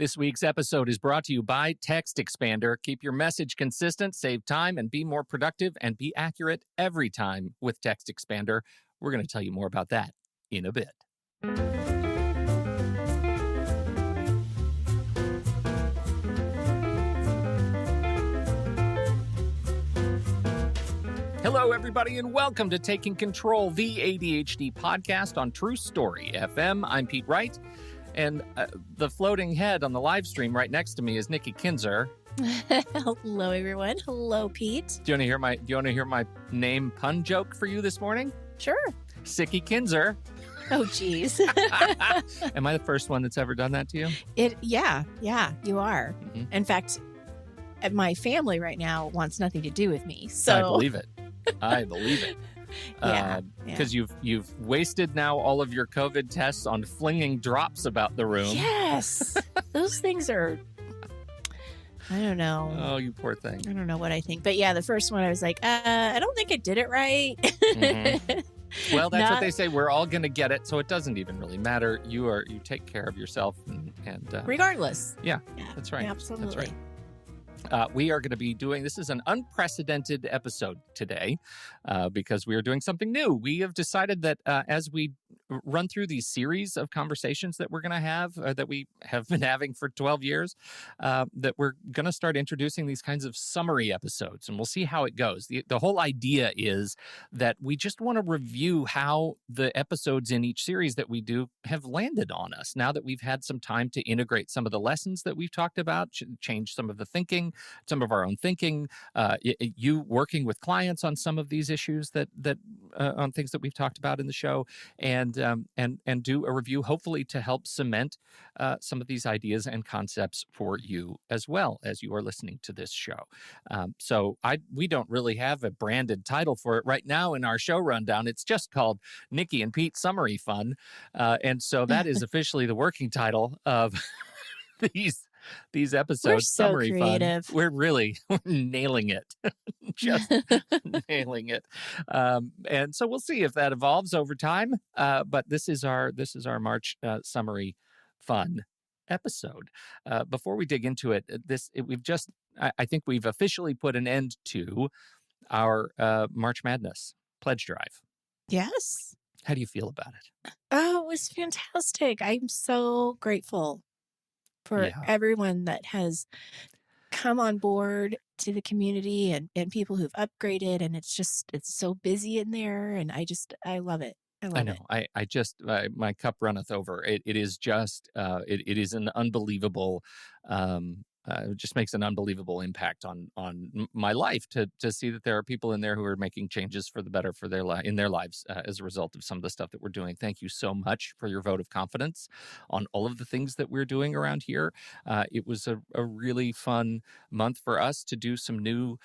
This week's episode is brought to you by TextExpander. Keep your message consistent, save time, and be more productive and be accurate every time with TextExpander. We're going to tell you more about that in a bit. Hello, everybody, and welcome to Taking Control, the ADHD podcast on True Story FM. I'm Pete Wright, and the floating head on the live stream right next to me is Nikki Kinzer. Hello, everyone. Hello, Pete. Do you want to hear my name pun joke for you this morning? Sure. Sicky Kinzer. Oh, geez. Am I the first one that's ever done that to you? Yeah, you are. Mm-hmm. In fact, my family right now wants nothing to do with me. So I believe it. Yeah. Because you've wasted now all of your COVID tests on flinging drops about the room. Yes. Those things are, I don't know. Oh, you poor thing. I don't know what I think. But yeah, the first one I was like, I don't think I did it right. Mm-hmm. Well, that's what they say. We're all going to get it, so it doesn't even really matter. You take care of yourself and regardless. Yeah, that's right. Absolutely. That's right. We are going to be doing, this is an unprecedented episode today because we are doing something new. We have decided that as we run through these series of conversations that we're going to have, that we have been having for 12 years, that we're going to start introducing these kinds of summary episodes, and we'll see how it goes. The whole idea is that we just want to review how the episodes in each series that we do have landed on us now that we've had some time to integrate some of the lessons that we've talked about, change some of the thinking, some of our own thinking, you working with clients on some of these issues that on things that we've talked about in the show, and do a review, hopefully to help cement some of these ideas and concepts for you as well as you are listening to this show. So we don't really have a branded title for it right now in our show rundown. It's just called Nikki and Pete Summary Fun, and so that is officially the working title of these episodes. We're so Summary creative. Fun. We're nailing it. Just nailing it. And so we'll see if that evolves over time. But this is our March Summary Fun episode. Before we dig into it, I think we've officially put an end to our March Madness pledge drive. Yes. How do you feel about it? Oh, it was fantastic. I'm so grateful for everyone that has come on board to the community and people who've upgraded, and it's so busy in there, and I love it. I know. My cup runneth over. It is just it is an unbelievable. It just makes an unbelievable impact on my life to see that there are people in there who are making changes for the better in their lives as a result of some of the stuff that we're doing. Thank you so much for your vote of confidence on all of the things that we're doing around here. It was a really fun month for us to do some new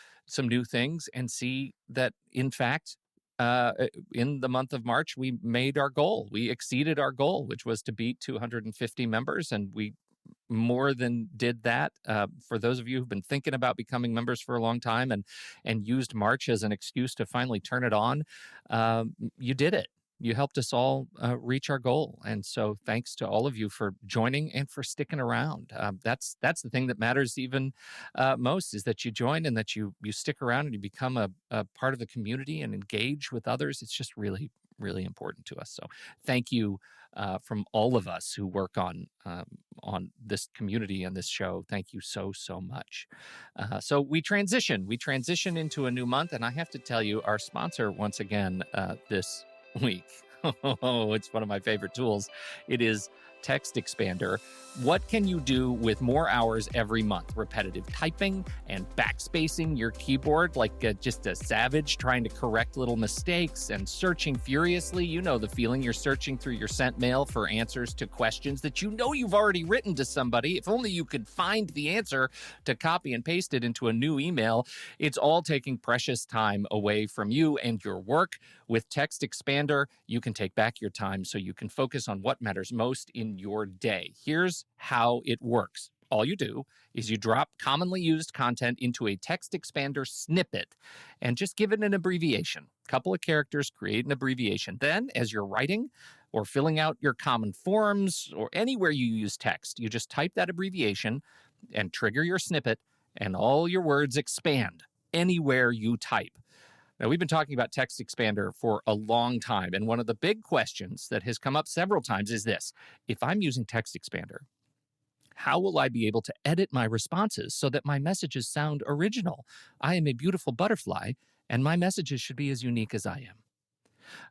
things and see that, in fact, in the month of March, we made our goal. We exceeded our goal, which was to beat 250 members, and we more than did that. For those of you who've been thinking about becoming members for a long time and used March as an excuse to finally turn it on, you did it. You helped us all reach our goal. And so thanks to all of you for joining and for sticking around. That's the thing that matters even most, is that you join and that you stick around and you become a part of the community and engage with others. It's just really, really important to us. So thank you from all of us who work on this community and this show. Thank you so much. So we transition into a new month, and I have to tell you, our sponsor once again this week. Oh, it's one of my favorite tools. It is TextExpander. What can you do with more hours every month? Repetitive typing and backspacing your keyboard like just a savage trying to correct little mistakes and searching furiously. You know the feeling. You're searching through your sent mail for answers to questions that you know you've already written to somebody. If only you could find the answer to copy and paste it into a new email. It's all taking precious time away from you and your work. With TextExpander, you can take back your time so you can focus on what matters most in your day. Here's how it works. All you do is you drop commonly used content into a TextExpander snippet and just give it an abbreviation. Couple of characters, create an abbreviation. Then, as you're writing or filling out your common forms or anywhere you use text. You just type that abbreviation and trigger your snippet, and all your words expand anywhere you type. Now, we've been talking about TextExpander for a long time, and one of the big questions that has come up several times is this: if I'm using TextExpander, how will I be able to edit my responses so that my messages sound original? I am a beautiful butterfly, and my messages should be as unique as I am.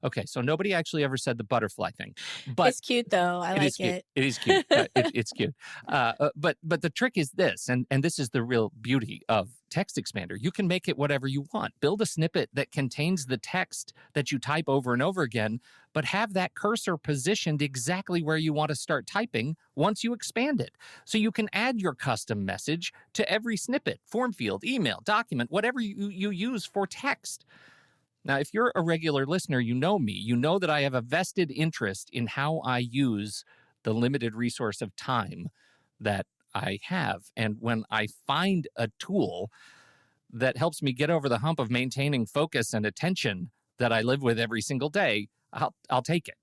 Okay, so nobody actually ever said the butterfly thing, but it's cute though. I like cute. it. It is cute. It's cute. But the trick is this, and this is the real beauty of TextExpander. You can make it whatever you want. Build a snippet that contains the text that you type over and over again, but have that cursor positioned exactly where you want to start typing once you expand it. So you can add your custom message to every snippet, form field, email, document, whatever you use for text. Now, if you're a regular listener, you know me. You know that I have a vested interest in how I use the limited resource of time that I have. And when I find a tool that helps me get over the hump of maintaining focus and attention that I live with every single day, I'll take it.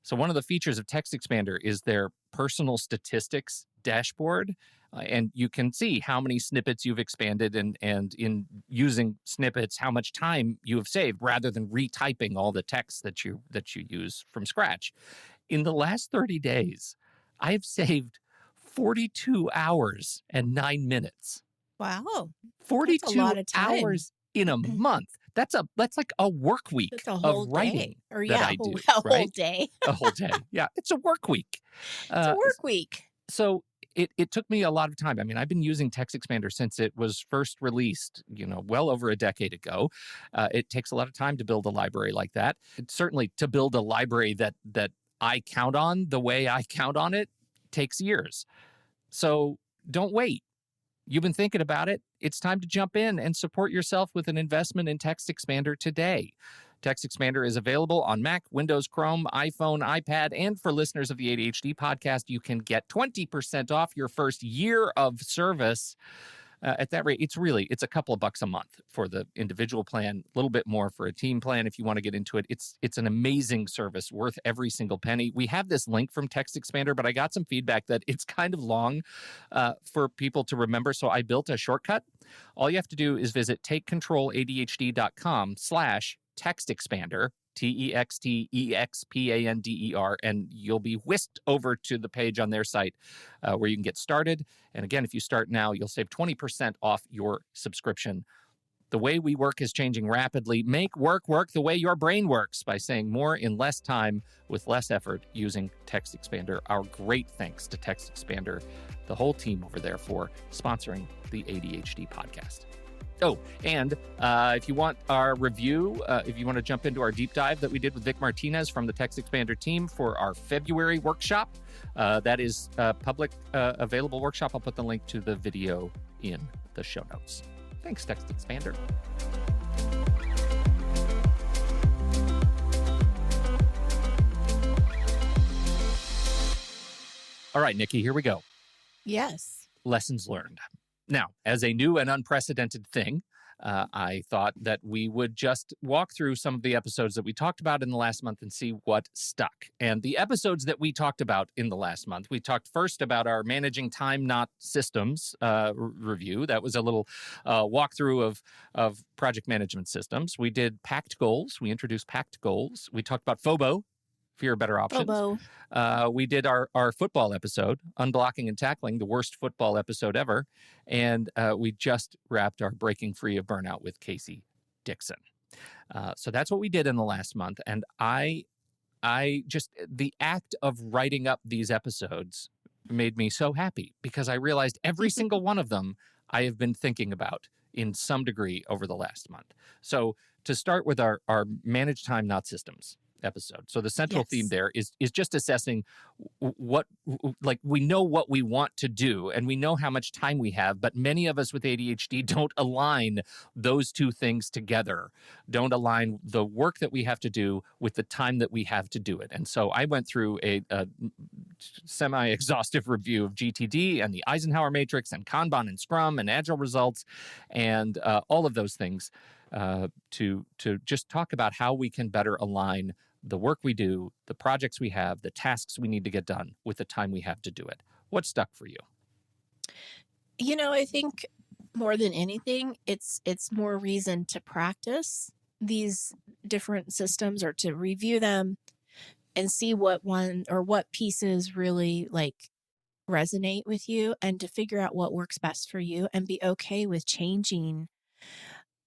So one of the features of TextExpander is their personal statistics dashboard. And you can see how many snippets you've expanded and in using snippets, how much time you have saved rather than retyping all the text that you use from scratch. In the last 30 days, I have saved 42 hours and 9 minutes. Wow. 42 hours in a month. That's like a work week of writing that I do. A whole day. A whole day. Yeah, it's a work week. It's a work week. So it took me a lot of time. I mean, I've been using TextExpander since it was first released, well over a decade ago. It takes a lot of time to build a library like that. It's certainly to build a library that I count on the way I count on it takes years. So don't wait. You've been thinking about it. It's time to jump in and support yourself with an investment in TextExpander today. TextExpander is available on Mac, Windows, Chrome, iPhone, iPad, and for listeners of the ADHD podcast, you can get 20% off your first year of service. At that rate, it's a couple of bucks a month for the individual plan, a little bit more for a team plan if you want to get into it. It's an amazing service, worth every single penny. We have this link from TextExpander, but I got some feedback that it's kind of long for people to remember, so I built a shortcut. All you have to do is visit takecontroladhd.com/TextExpander, TextExpander, and you'll be whisked over to the page on their site where you can get started. And again, if you start now, you'll save 20% off your subscription. The way we work is changing rapidly. Make work the way your brain works by saying more in less time with less effort using TextExpander. Our great thanks to TextExpander, the whole team over there, for sponsoring the ADHD podcast. Oh, and if you want our review, if you want to jump into our deep dive that we did with Vic Martinez from the TextExpander team for our February workshop, that is a public available workshop. I'll put the link to the video in the show notes. Thanks, TextExpander. All right, Nikki, here we go. Yes. Lessons learned. Now, as a new and unprecedented thing, I thought that we would just walk through some of the episodes that we talked about in the last month and see what stuck. And the episodes that we talked about in the last month, we talked first about our Managing Time Not Systems review. That was a little walkthrough of project management systems. We did PACT Goals. We introduced PACT Goals. We talked about FOBO, Fear Better Options. FOBO. We did our football episode, Unblocking and Tackling, the worst football episode ever. And we just wrapped our Breaking Free of Burnout with Casey Dixon. So that's what we did in the last month. And I just, the act of writing up these episodes made me so happy because I realized every single one of them I have been thinking about in some degree over the last month. So to start with our Manage Time Not Systems episode. So the central theme there is just assessing what, like, we know what we want to do and we know how much time we have, but many of us with ADHD don't align those two things together, don't align the work that we have to do with the time that we have to do it. And so I went through a semi-exhaustive review of GTD and the Eisenhower matrix and Kanban and Scrum and Agile results and all of those things to just talk about how we can better align the work we do, the projects we have, the tasks we need to get done with the time we have to do it. What stuck for you? I think more than anything, it's more reason to practice these different systems or to review them and see what one or what pieces really resonate with you, and to figure out what works best for you and be okay with changing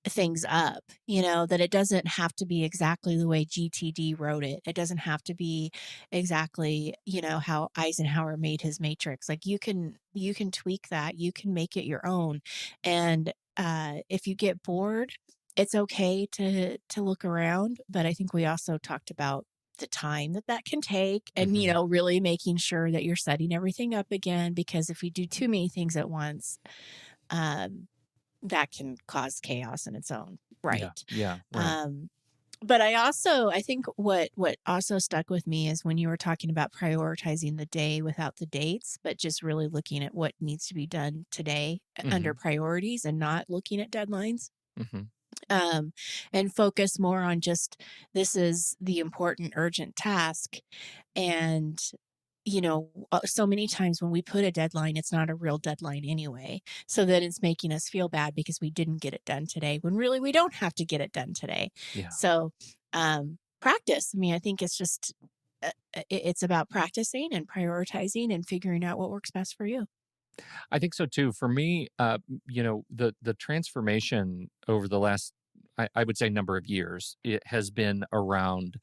things up, that it doesn't have to be exactly the way GTD wrote it. It doesn't have to be exactly, how Eisenhower made his matrix. Like you can tweak that, you can make it your own. And if you get bored, it's okay to look around. But I think we also talked about the time that can take, and really making sure that you're setting everything up again, because if you do too many things at once, that can cause chaos in its own Yeah, right. yeah, right. But I think what also stuck with me is when you were talking about prioritizing the day without the dates, but just really looking at what needs to be done today under Mm-hmm, priorities and not looking at deadlines. mm-hmm. And focus more on just, this is the important urgent task. And so many times when we put a deadline, it's not a real deadline anyway. So then it's making us feel bad because we didn't get it done today, when really we don't have to get it done today. Yeah. So practice. I mean, I think it's just, it's about practicing and prioritizing and figuring out what works best for you. I think so too. For me, the transformation over the last, I would say, number of years, it has been around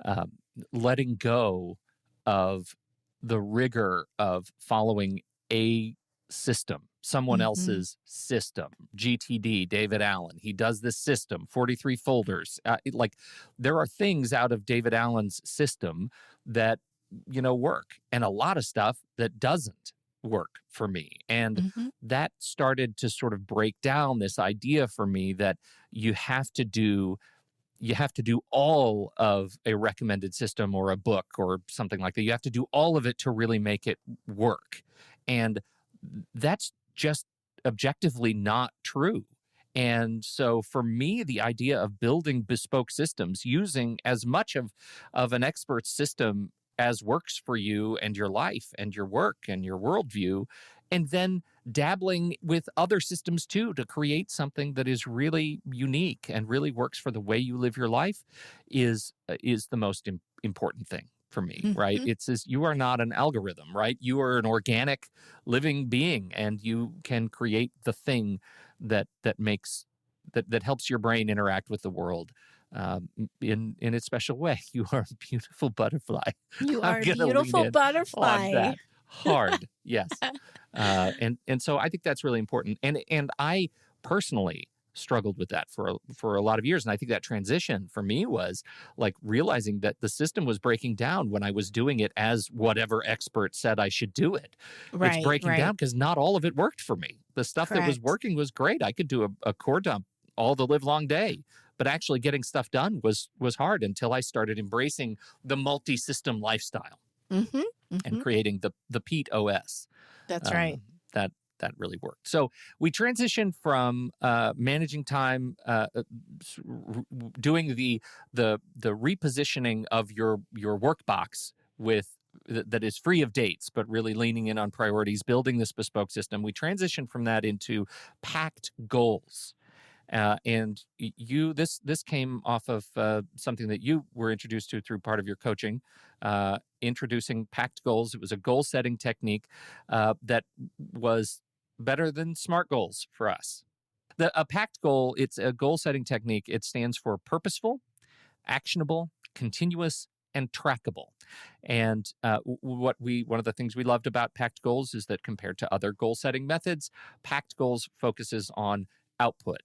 uh, letting go of the rigor of following a system, someone Mm-hmm. else's system. GTD, David Allen, he does this system, 43 folders. There are things out of David Allen's system that work, and a lot of stuff that doesn't work for me. And Mm-hmm. that started to sort of break down this idea for me that you have to do all of a recommended system or a book or something like that. You have to do all of it to really make it work. And that's just objectively not true. And so for me, the idea of building bespoke systems using as much of an expert system as works for you and your life and your work and your worldview, and then dabbling with other systems too to create something that is really unique and really works for the way you live your life is the most important thing for me, right? Mm-hmm. It's as you are not an algorithm, right? You are an organic living being, and you can create the thing that makes that helps your brain interact with the world in its special way. You are a beautiful butterfly. You I'm are a gonna lean beautiful in on butterfly. that hard. Yes, and so I think that's really important. And I personally struggled with that for a lot of years, and I think that transition for me was like realizing that the system was breaking down when I was doing it as whatever expert said I should do it. It's Right, breaking right. down because not all of it worked for me. The stuff that was Correct. working was great. I could do a core dump all the live long day, but actually getting stuff done was hard until I started embracing the multi-system lifestyle Mm-hmm. and Mm-hmm. creating the Pete OS. That's right. Um, that that really worked. So we transitioned from managing time, doing the repositioning of your work box with that is free of dates, but really leaning in on priorities, building this bespoke system. We transitioned from that into PACT Goals. And this came off of something that you were introduced to through part of your coaching, introducing PACT Goals. It was a goal setting technique that was better than SMART goals for us. A PACT goal, it's a goal setting technique. It stands for Purposeful, Actionable, Continuous, and Trackable. And one of the things we loved about PACT Goals is that compared to other goal setting methods, PACT Goals focuses on output.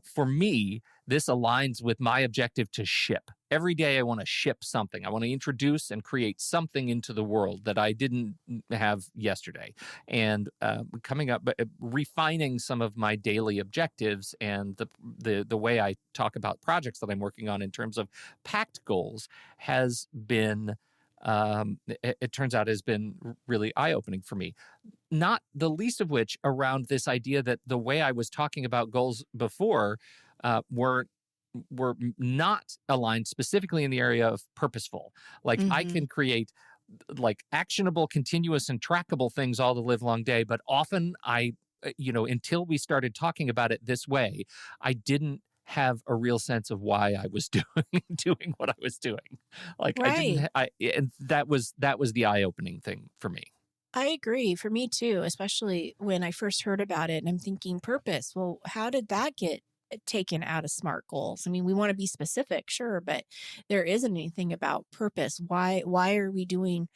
For me, this aligns with my objective to ship. Every day I want to ship something. I want to introduce and create something into the world that I didn't have yesterday. And coming up, refining some of my daily objectives and the way I talk about projects that I'm working on in terms of PACT goals has been, it turns out, has been really eye-opening for me. Not the least of which around this idea that the way I was talking about goals before were not aligned specifically in the area of purposeful. Like I Mm-hmm. can create like actionable, continuous, and trackable things all the live long day, but often until we started talking about it this way, I didn't have a real sense of why I was doing what I was doing. Like I didn't, Right. and that was the eye opening thing for me. I agree. For me too, especially when I first heard about it and I'm thinking purpose. Well, how did that get taken out of SMART goals? I mean, we want to be specific, sure, but there isn't anything about purpose. Why are we doing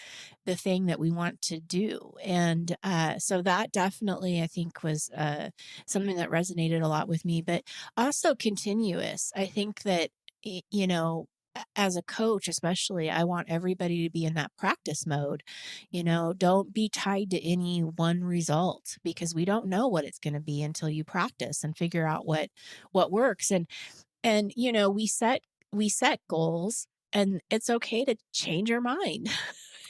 the thing that we want to do? And so that definitely I think was something that resonated a lot with me, but also continuous. I think that you know, as a coach, especially, I want everybody to be in that practice mode. Don't be tied to any one result because we don't know what it's going to be until you practice and figure out what works. And we set goals, and it's okay to change our mind.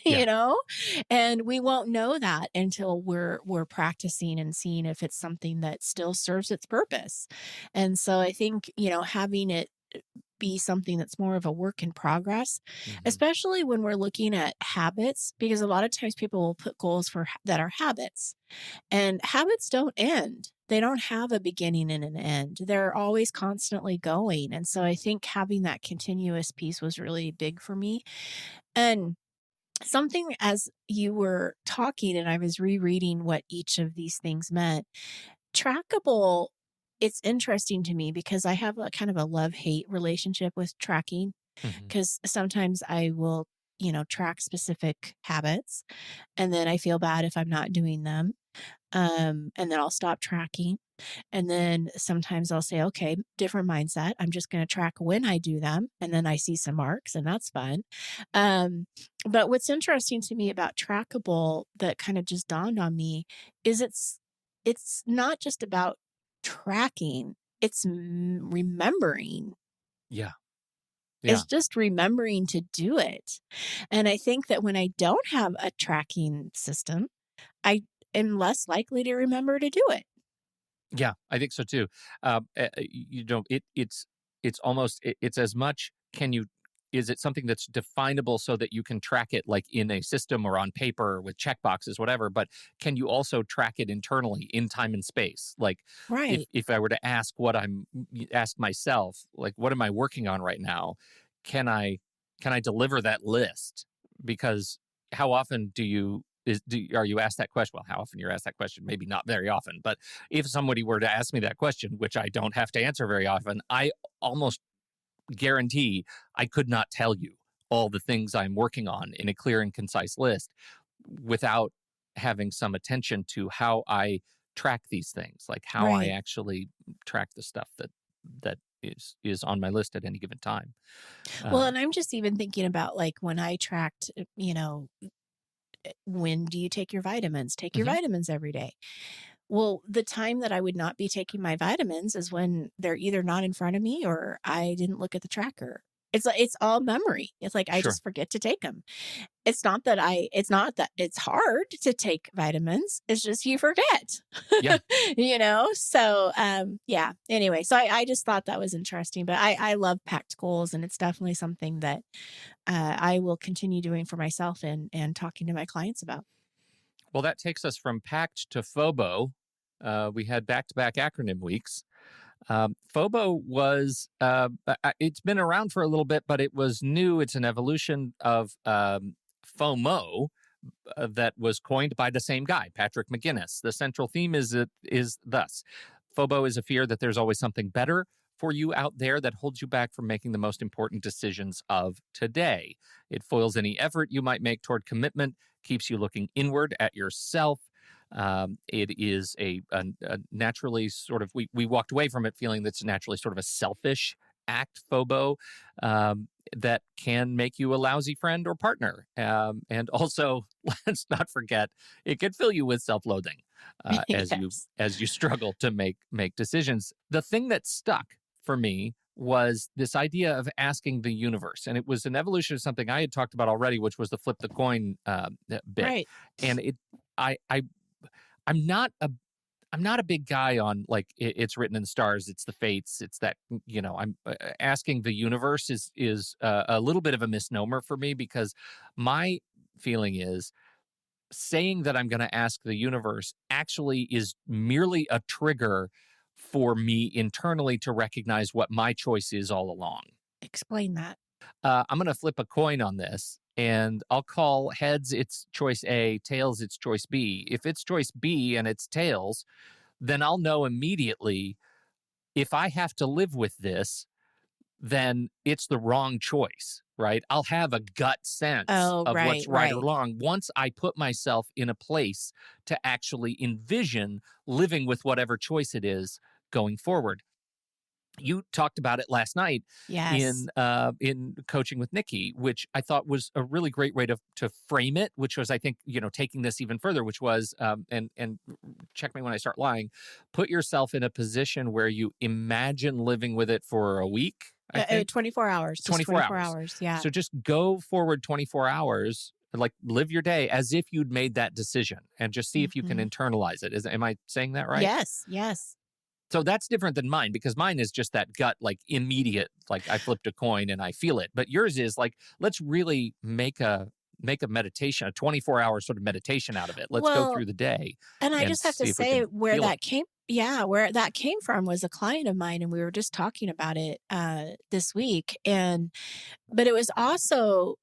Yeah. you know and we won't know that until we're practicing and seeing if it's something that still serves its purpose. And so I think having it be something that's more of a work in progress, Hmm. especially when we're looking at habits, because a lot of times people will put goals that are habits, and habits don't end. They don't have a beginning and an end. They're always constantly going. And so I think having that continuous piece was really big for me. And something as you were talking and I was rereading what each of these things meant, trackable, it's interesting to me because I have a kind of a love-hate relationship with tracking, Hmm. because sometimes I will, track specific habits and then I feel bad if I'm not doing them. And then I'll stop tracking. And then sometimes I'll say, okay, different mindset. I'm just going to track when I do them. And then I see some marks, and that's fun. Um, but what's interesting to me about trackable that kind of just dawned on me is it's not just about tracking, it's remembering. Yeah. It's Yeah. just remembering to do it. And I think that when I don't have a tracking system, I am less likely to remember to do it. Yeah, I think so too. It's almost it's as much can you is it something that's definable so that you can track it like in a system or on paper or with checkboxes, whatever, but can you also track it internally in time and space? Like Right. if I were to ask myself, like what am I working on right now? Can I deliver that list? Because how often are you asked that question? Well, how often you're asked that question? Maybe not very often, but if somebody were to ask me that question, which I don't have to answer very often, I almost guarantee I could not tell you all the things I'm working on in a clear and concise list without having some attention to how I track these things, like how I Right. actually track the stuff that is on my list at any given time. Well, Um, and I'm just even thinking about like when I tracked, when do you take your vitamins? Take your mhm, vitamins every day. Well, the time that I would not be taking my vitamins is when they're either not in front of me or I didn't look at the tracker. It's like it's all memory. It's like I sure. just forget to take them. It's not that it's hard to take vitamins. It's just you forget. Yeah. So yeah. Anyway, so I just thought that was interesting. But I love PACT goals, and it's definitely something that I will continue doing for myself and talking to my clients about. Well, that takes us from PACT to FOBO. We had back to back acronym weeks. FOBO it's been around for a little bit, but it was new. It's an evolution of FOMO that was coined by the same guy, Patrick McGinnis. The central theme is thus: FOBO is a fear that there's always something better for you out there that holds you back from making the most important decisions of today. It foils any effort you might make toward commitment, keeps you looking inward at yourself. It is a naturally sort of, we walked away from it feeling that's naturally sort of a selfish act, FOBO, that can make you a lousy friend or partner. And also, let's not forget, it can fill you with self-loathing Yes. as you struggle to make decisions. The thing that stuck for me was this idea of asking the universe, and it was an evolution of something I had talked about already, which was the flip the coin bit. Right. And it, I I'm not I'm not a big guy on like it's written in the stars, it's the fates, it's that, I'm asking the universe is a little bit of a misnomer for me, because my feeling is saying that I'm going to ask the universe actually is merely a trigger for me internally to recognize what my choice is all along. Explain that. I'm going to flip a coin on this, and I'll call heads, it's choice A, tails, it's choice B. If it's choice B and it's tails, then I'll know immediately if I have to live with this, then it's the wrong choice, right? I'll have a gut sense Oh, of right, what's right or right. wrong once I put myself in a place to actually envision living with whatever choice it is going forward. You talked about it last night Yes. in coaching with Nikki, which I thought was a really great way to frame it. Which was, I think, taking this even further, which was and check me when I start lying. Put yourself in a position where you imagine living with it for a week. I think 24 hours, just 24 24 hours. hours. Yeah. So just go forward 24 hours. Like live your day as if you'd made that decision, and just see if you can Mhm. internalize it. Am I saying that right? Yes, yes. So that's different than mine, because mine is just that gut, like immediate, like I flipped a coin and I feel it. But yours is like, let's really make a meditation, a 24-hour sort of meditation out of it. Let's go Well, through the day and I and just have to see if we say can where feel it. that came yeah, where that came from was a client of mine, and we were just talking about it this week. But it's also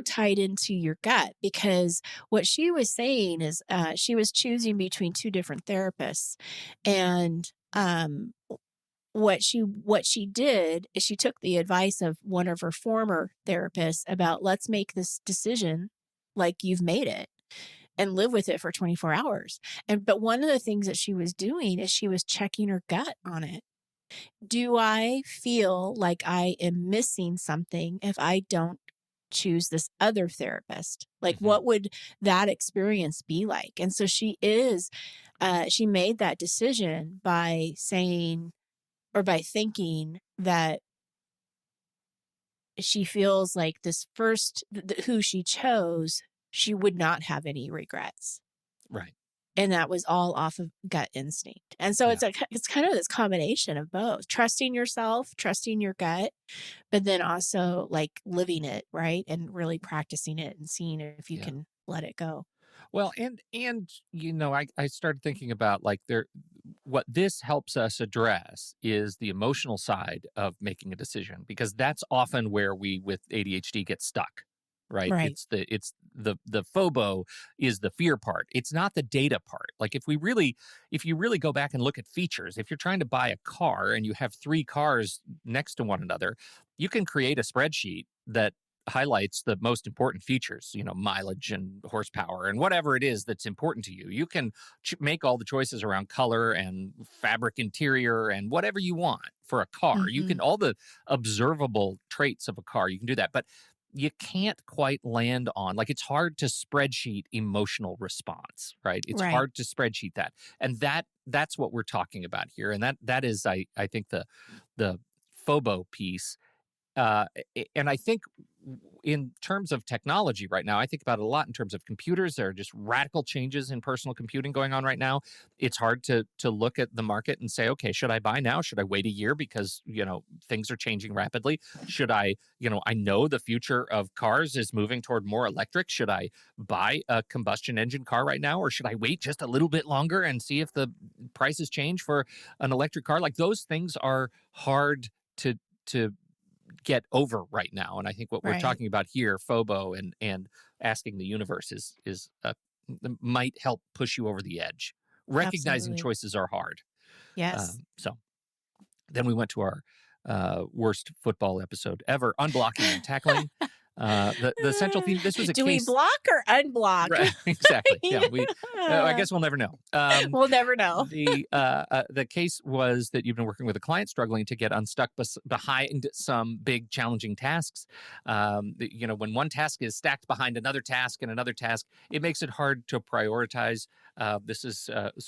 tied into your gut, because what she was saying is she was choosing between two different therapists. And what she did is she took the advice of one of her former therapists about, let's make this decision like you've made it and live with it for 24 hours. But one of the things that she was doing is she was checking her gut on it. Do I feel like I am missing something if I don't choose this other therapist? Like, Mm-hmm. what would that experience be like? And so she made that decision by saying, or by thinking that she feels like this who she chose, she would not have any regrets. Right. And that was all off of gut instinct. And so Yeah. it's kind of this combination of both, trusting yourself, trusting your gut, but then also like living it, right? And really practicing it and seeing if you Yeah. can let it go. Well, I started thinking about like what this helps us address is the emotional side of making a decision, because that's often where we with ADHD get stuck, right? Right. It's the FOBO is the fear part. It's not the data part. Like if you really go back and look at features, if you're trying to buy a car and you have three cars next to one another, you can create a spreadsheet that highlights the most important features, mileage and horsepower and whatever it is that's important to you. You can make all the choices around color and fabric interior and whatever you want for a car. You Mm-hmm. can, all the observable traits of a car, you can do that. But you can't quite land on, like, it's hard to spreadsheet emotional response, right? It's Right. hard to spreadsheet that. And that's what we're talking about here. And that is, I think, the FOBO piece. And I think in terms of technology right now, I think about it a lot in terms of computers. There are just radical changes in personal computing going on right now. It's hard to look at the market and say, okay, should I buy now? Should I wait a year because, things are changing rapidly? Should I, I know the future of cars is moving toward more electric. Should I buy a combustion engine car right now? Or should I wait just a little bit longer and see if the prices change for an electric car? Like, those things are hard to get over right now. And I think what we're Right. talking about here, FOBO and asking the universe might help push you over the edge. Recognizing Absolutely. choices are hard. Yes. So then we went to our worst football episode ever, Unblocking and Tackling. The central theme, this was a Do we case. block or unblock? Right, exactly. Yeah, I Yeah. guess we'll never know. We'll never know. The case was that you've been working with a client struggling to get unstuck behind some big challenging tasks. When one task is stacked behind another task and another task, it makes it hard to prioritize. This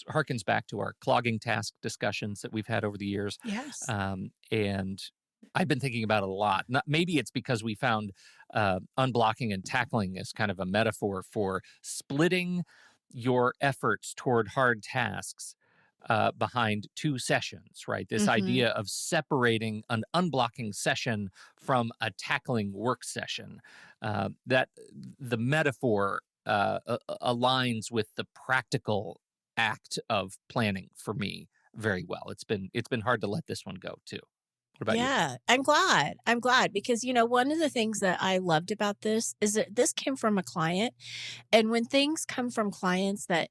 harkens back to our clogging task discussions that we've had over the years. Yes. And I've been thinking about it a lot. Maybe it's because we found unblocking and tackling as kind of a metaphor for splitting your efforts toward hard tasks behind 2 sessions, right? This Mm-hmm. idea of separating an unblocking session from a tackling work session. That the metaphor aligns with the practical act of planning for me very well. It's been hard to let this one go too. What about you? Yeah, I'm glad. I'm glad because, one of the things that I loved about this is that this came from a client. And when things come from clients that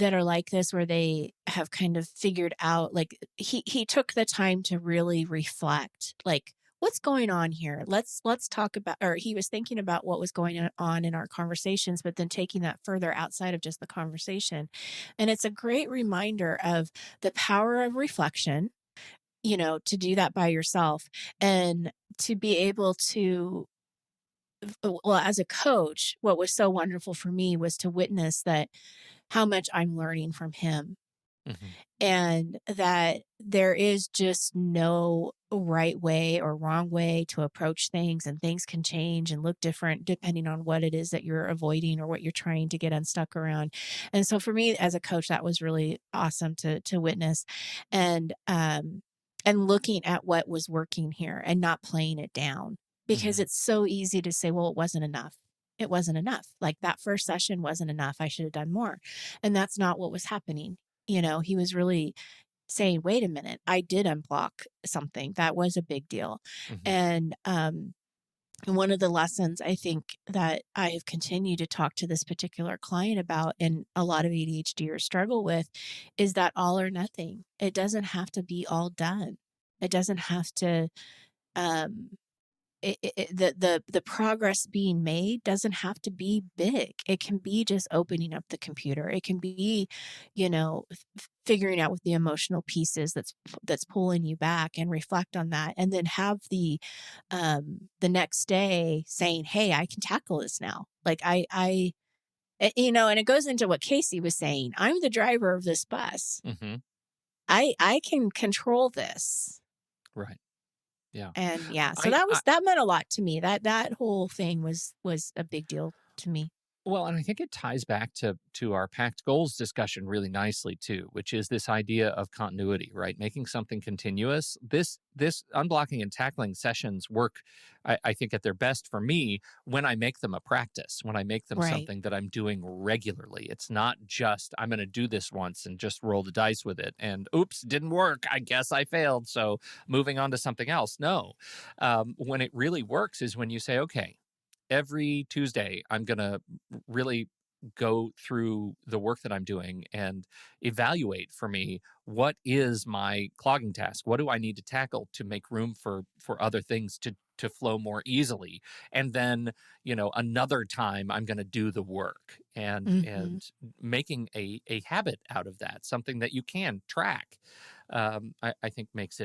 are like this, where they have kind of figured out, like he took the time to really reflect, like, what's going on here? Let's talk about, or he was thinking about what was going on in our conversations, but then taking that further outside of just the conversation. And it's a great reminder of the power of reflection, to do that by yourself and to be able to, well, as a coach, what was so wonderful for me was to witness that how much I'm learning from him, Hmm. and that there is just no right way or wrong way to approach things, and things can change and look different depending on what it is that you're avoiding or what you're trying to get unstuck around. And so for me as a coach, that was really awesome to witness, and looking at what was working here and not playing it down, because Hmm. it's so easy to say, well, it wasn't enough. It wasn't enough. Like, that first session wasn't enough. I should have done more. And that's not what was happening. He was really saying, wait a minute, I did unblock something. That was a big deal. Hmm. And one of the lessons I think that I have continued to talk to this particular client about, and a lot of ADHDers struggle with, is that all or nothing. It doesn't have to be all done. It doesn't have to, um, the progress being made doesn't have to be big. It can be just opening up the computer. It can be, figuring out what the emotional piece is that's pulling you back, and reflect on that, and then have the next day saying, hey, I can tackle this now. Like, and it goes into what Casey was saying. I'm the driver of this bus. Hmm. I can control this. Right. Yeah. And yeah, so I, I that meant a lot to me. That whole thing was a big deal to me. Well, and I think it ties back to our PACT Goals discussion really nicely too, which is this idea of continuity, right? Making something continuous. This unblocking and tackling sessions work, I think, at their best for me when I make them a practice, when I make them Right. something that I'm doing regularly. It's not just I'm going to do this once and just roll the dice with it, and oops, didn't work. I guess I failed. So moving on to something else. No, when it really works is when you say, okay, every Tuesday, I'm going to really go through the work that I'm doing and evaluate for me what is my clogging task. What do I need to tackle to make room for other things to flow more easily? And then, another time I'm going to do the work, Mhm. and making a habit out of that, something that you can track. I think makes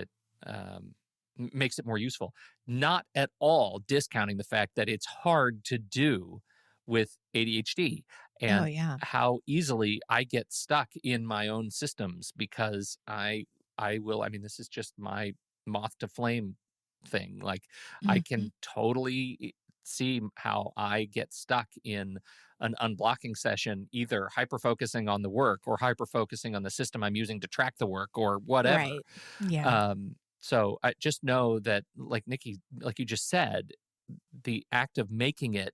it more useful, not at all discounting the fact that it's hard to do with ADHD, Oh, and yeah. how easily I get stuck in my own systems because I mean, this is just my moth to flame thing. Like, I Mhm. can totally see how I get stuck in an unblocking session, either hyper focusing on the work or hyper focusing on the system I'm using to track the work or whatever. Right. Yeah. So I just know that, like Nikki, like you just said, the act of making it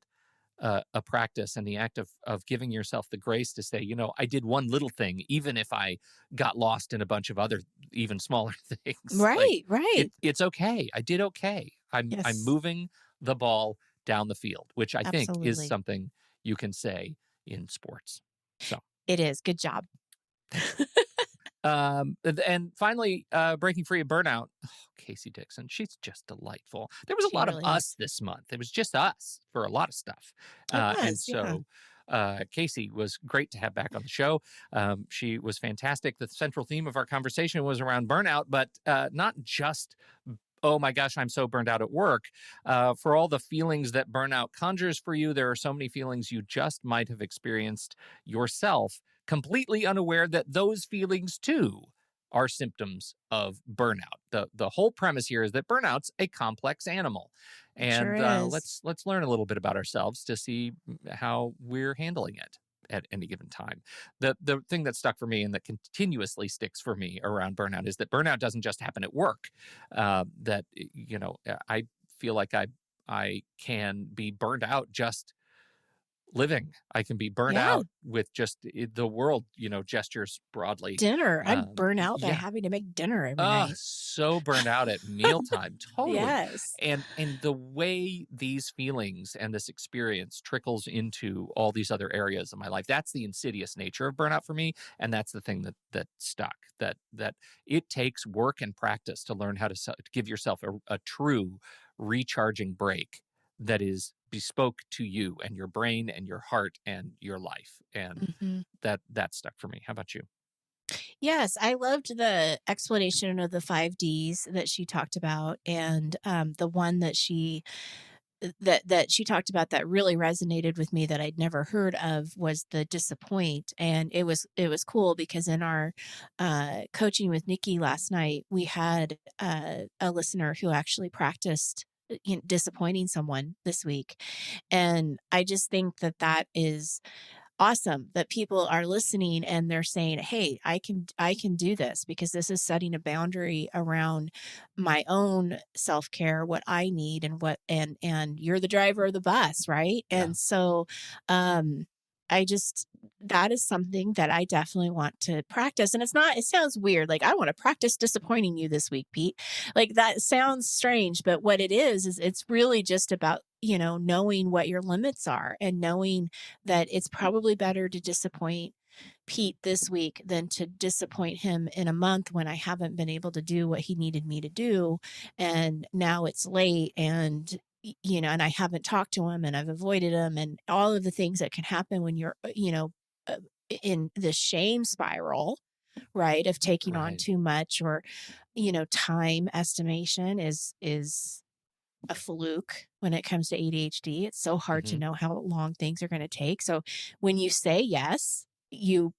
a practice, and the act of giving yourself the grace to say, I did one little thing, even if I got lost in a bunch of other even smaller things. Like, Right, right. it's okay. I did okay. I'm Yes, moving the ball down the field, which I think is absolutely. something you can say in sports. So It is. Good job. thank you. And finally, breaking free of burnout. Oh, Casey Dixon, she's just delightful. There was a She lot of really us is. this month. It was just us for a lot of stuff. It And was, yeah. so Casey was great to have back on the show. She was fantastic. The central theme of our conversation was around burnout, but not just, oh my gosh, I'm so burned out at work. For all the feelings that burnout conjures for you, there are so many feelings you just might have experienced yourself, completely unaware that those feelings too are symptoms of burnout. The whole premise here is that burnout's a complex animal, It sure and is. let's learn a little bit about ourselves to see how we're handling it. at any given time. The thing that stuck for me and that continuously sticks for me around burnout is that burnout doesn't just happen at work. I feel like I can be burned out just living. I can be burnt Yeah. out with just the world, gestures broadly. Dinner. I'm burnt out by Yeah. having to make dinner every Oh, night. so burned out at mealtime. Totally. Yes. And the way these feelings and this experience trickles into all these other areas of my life, that's the insidious nature of burnout for me. And that's the thing that stuck. That it takes work and practice to learn how to give yourself a true recharging break that is bespoke to you and your brain and your heart and your life. And Hmm. that stuck for me. How about you? Yes, I loved the explanation of the 5 Ds that she talked about, and the one that she talked about that really resonated with me that I'd never heard of was the disappoint. And it was cool because in our coaching with Nikki last night, we had a listener who actually practiced disappointing someone this week, and I just think that that is awesome that people are listening and they're saying, "Hey, I can do this because this is setting a boundary around my own self-care, what I need and what and you're the driver of the bus, right?" Yeah. And so um I just that is something that I definitely want to practice. And it sounds weird. Like, I want to practice disappointing you this week, Pete. Like, that sounds strange, but what it is it's really just about, knowing what your limits are and knowing that it's probably better to disappoint Pete this week than to disappoint him in a month when I haven't been able to do what he needed me to do. And now it's late and and I haven't talked to him and I've avoided him and all of the things that can happen when you're, uh, in the shame spiral, right? Of taking on Right. too much or, time estimation is a fluke when it comes to ADHD. It's so hard to Hmm. know how long things are going to take. So when you say yes, you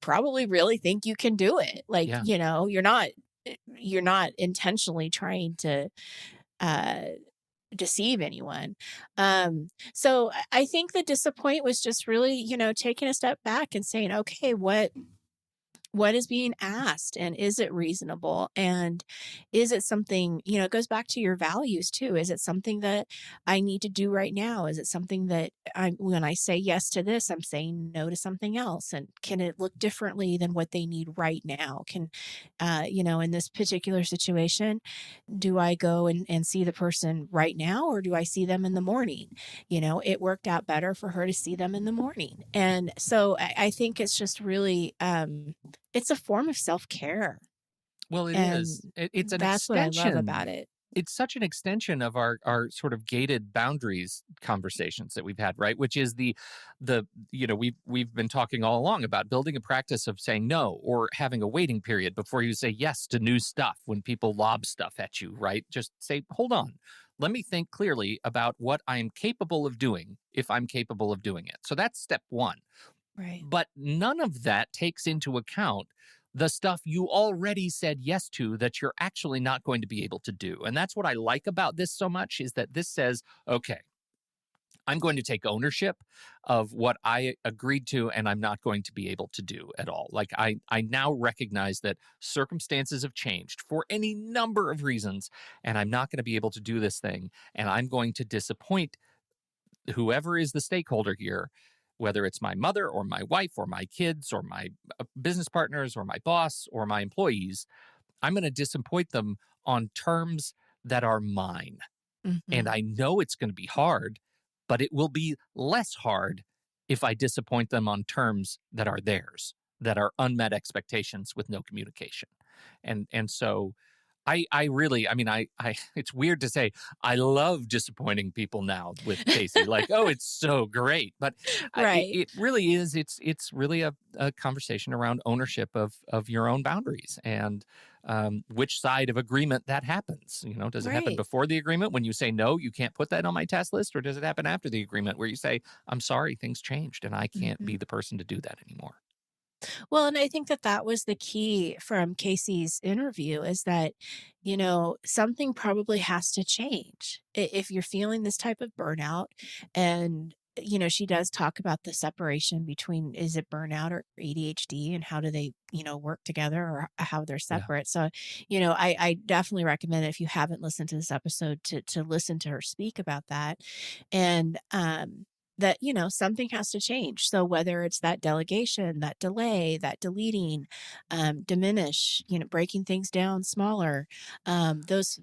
probably really think you can do it. Like, Yeah. you're not intentionally trying to uh deceive anyone. So I think the disappoint was just really, taking a step back and saying, okay, what is being asked and is it reasonable and is it something, it goes back to your values too. Is it something that I need to do right now? Is it something that when I say yes to this, I'm saying no to something else? And can it look differently than what they need right now? Can in this particular situation, do I go and see the person right now or do I see them in the morning? It worked out better for her to see them in the morning. And so I think it's just really it's a form of self-care. Well, it And is. It's an that's what I love extension. about it. It's such an extension of our sort of gated boundaries conversations that we've had, right? Which is we've been talking all along about building a practice of saying no or having a waiting period before you say yes to new stuff when people lob stuff at you, right? Just say, hold on. Let me think clearly about what I'm capable of doing if I'm capable of doing it. So that's step one. Right. But none of that takes into account the stuff you already said yes to that you're actually not going to be able to do. And that's what I like about this so much is that this says, okay, I'm going to take ownership of what I agreed to and I'm not going to be able to do at all. Like I now recognize that circumstances have changed for any number of reasons and I'm not going to be able to do this thing and I'm going to disappoint whoever is the stakeholder here, whether it's my mother or my wife or my kids or my business partners or my boss or my employees, I'm going to disappoint them on terms that are mine. And Hmm. I know it's going to be hard, but it will be less hard if I disappoint them on terms that are theirs, that are unmet expectations with no communication. And so I really, I mean, it's weird to say I love disappointing people now with Casey, like, oh, it's so great. But Right. it really is, it's really a conversation around ownership of your own boundaries and which side of agreement that happens. Does it happen Right. before the agreement when you say, no, you can't put that on my task list? Or does it happen after the agreement where you say, I'm sorry, things changed and I can't Hmm. be the person to do that anymore? Well, and I think that that was the key from Casey's interview is that, something probably has to change. If you're feeling this type of burnout and she does talk about the separation between, is it burnout or ADHD, and how do they, work together, or how they're Yeah. separate. So, I definitely recommend it, if you haven't listened to this episode, to listen to her speak about that. And, that, something has to change. So whether it's that delegation, that delay, that deleting, diminish, breaking things down smaller, those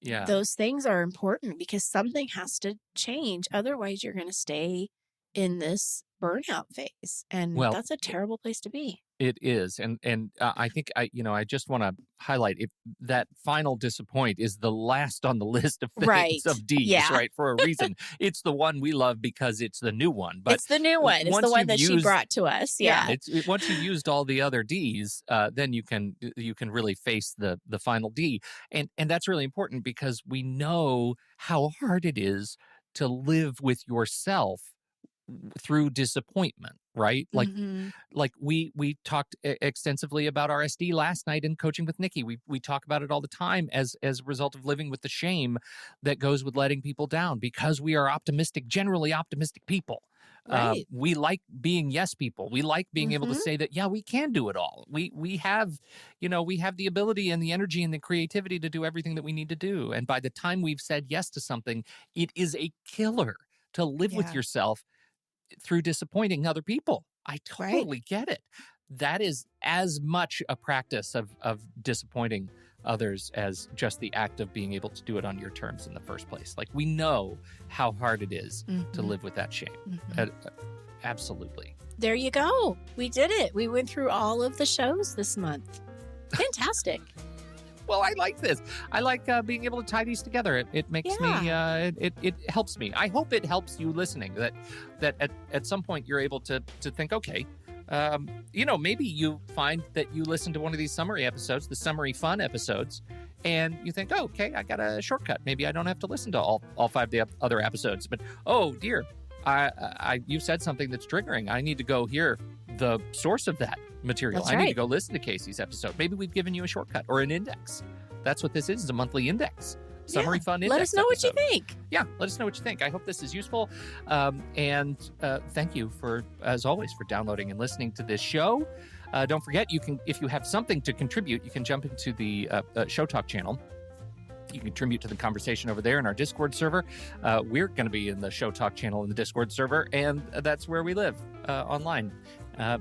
Yeah. those things are important, because something has to change. Otherwise, you're going to stay in this burnout phase. And Well, that's a terrible place to be. it is, and I think I just want to highlight, if that final disappoint is the last on the list of things, Right. of D's, Yeah. right? For a reason. It's the one we love because it's the new one. But It's the new one. It's the once one you've that she used, brought to us. Yeah. once you've used all the other D's, then you can really face the final D, and that's really important, because we know how hard it is to live with yourself through disappointment, right? Hmm. Like we talked extensively about RSD last night in coaching with Nikki. We talk about it all the time as a result of living with the shame that goes with letting people down, because we are generally optimistic people. Right. We like being yes people. We like being able to Hmm. say that, yeah, we can do it all. We have, we have the ability and the energy and the creativity to do everything that we need to do. And by the time we've said yes to something, it is a killer to live with Yeah. yourself through disappointing other people. I Right. totally get it. That is as much a practice of disappointing others as just the act of being able to do it on your terms in the first place. Like, we know how hard it is to Hmm. live with that shame. Hmm. Absolutely. There you go. We did it. We went through all of the shows this month. Fantastic. Well, I like this. I like being able to tie these together. It makes me, it helps me. I hope it helps you listening, that at some point you're able to think, okay, maybe you find that you listen to one of these summary episodes, the summary fun episodes, and you think, oh, okay, I got a shortcut. Maybe I don't have to listen to all 5 other episodes, but oh dear, you said something that's triggering. I need to go hear the source of that material. That's I need to right. go listen to Casey's episode. Maybe we've given you a shortcut or an index. That's what this is a monthly index. Summary fun index. Let us know episode. what you think. Yeah, let us know what you think. I hope this is useful. And thank you as always, for downloading and listening to this show. Don't forget, if you have something to contribute, you can jump into the Show Talk channel. You can contribute to the conversation over there in our Discord server. We're going to be in the Show Talk channel in the Discord server, and that's where we live online.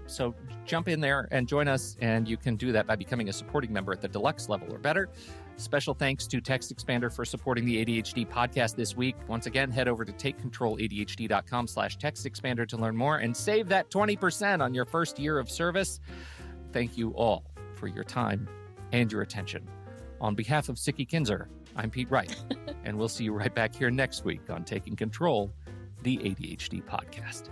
So jump in there and join us, and you can do that by becoming a supporting member at the deluxe level or better. Special thanks to TextExpander for supporting the ADHD podcast this week. Once again, head over to takecontroladhd.com/TextExpander to learn more and save that 20% on your first year of service. Thank you all for your time and your attention. On behalf of Sicky Kinzer, I'm Pete Wright, and we'll see you right back here next week on Taking Control, the ADHD podcast.